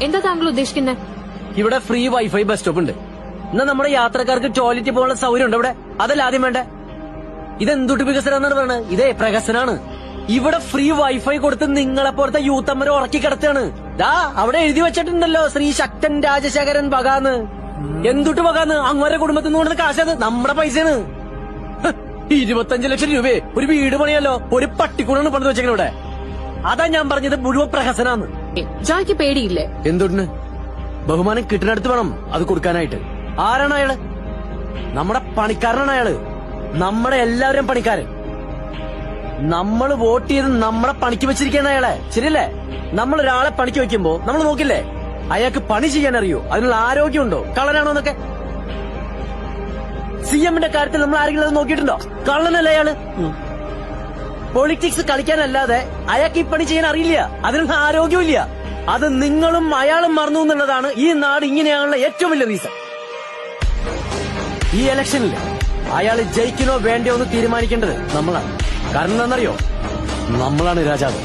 എന്താ താങ്കൾ ഉദ്ദേശിക്കുന്നത്? ഇവിടെ ഫ്രീ വൈഫൈ ബസ് സ്റ്റോപ്പ് ഉണ്ട്. എന്നാ നമ്മുടെ യാത്രക്കാർക്ക് ടോയ്ലറ്റിൽ പോകാനുള്ള സൗകര്യം ഉണ്ട് ഇവിടെ. അതല്ല ആദ്യം വേണ്ടേ? ഇതെന്തുട്ട് വികസനാന്നാണ് പറയുന്നത്? ഇതേ പ്രഹസനാണ്. ഇവിടെ ഫ്രീ വൈഫൈ കൊടുത്ത് നിങ്ങളെ പോലത്തെ യൂത്തമ്മരെ ഉറക്കി കിടത്താണ്. ദാ അവിടെ എഴുതി വെച്ചിട്ടുണ്ടല്ലോ ശ്രീ ശക്തൻ രാജശേഖരൻ വകാന്ന്. എന്തുട്ട് വകാന്ന്? അങ്ങോരെ കുടുംബത്തിൽ നിന്ന് കൊണ്ടുവന്ന കാശത് നമ്മുടെ പൈസയാണ്. 25 ലക്ഷം രൂപയെ ഒരു വീട് പണിയല്ലോ. ഒരു പട്ടിക്കൂടാണ് പണിത് വെച്ചേക്കണ ഇവിടെ. അതാ ഞാൻ പറഞ്ഞത് മുഴുവൻ പ്രഹസനാന്ന്. ജോയ്ക്ക് പേടിയില്ലേ? എന്തുട്ടിന്? ബഹുമാനം കിട്ടുന്നിടത്ത് വേണം അത് കൊടുക്കാനായിട്ട്. ആരാണ് അയാള്? നമ്മുടെ പണിക്കാരനാണ് അയാള്. നമ്മുടെ എല്ലാവരും പണിക്കാരൻ. നമ്മൾ വോട്ട് ചെയ്ത് നമ്മളെ പണിക്ക് വെച്ചിരിക്കുകയാണ് അയാളെ. ശരിയല്ലേ? നമ്മൾ ഒരാളെ പണിക്ക് വെക്കുമ്പോ നമ്മൾ നോക്കില്ലേ അയാൾക്ക് പണി ചെയ്യാൻ അറിയോ, അതിനുള്ള ആരോഗ്യമുണ്ടോ, കള്ളനാണോ എന്നൊക്കെ. CM-ന്റെ കാര്യത്തിൽ നമ്മൾ ആരെങ്കിലും അത് നോക്കിയിട്ടുണ്ടോ? കള്ളനല്ലേ അയാള്. പൊളിറ്റിക്സ് കളിക്കാനല്ലാതെ അയാൾക്ക് ഈ പണി ചെയ്യാൻ അറിയില്ല, അതിനുള്ള ആരോഗ്യവും ഇല്ല. അത് നിങ്ങളും അയാളും മറന്നു എന്നുള്ളതാണ് ഈ നാട് ഇങ്ങനെയാണുള്ള ഏറ്റവും വലിയ റീസൺ. ഈ ഇലക്ഷനിൽ അയാൾ ജയിക്കണോ വേണ്ടയോ എന്ന് തീരുമാനിക്കേണ്ടത് നമ്മളാണ്. കാരണം എന്താണെന്നറിയോ? നമ്മളാണ് രാജാവ്.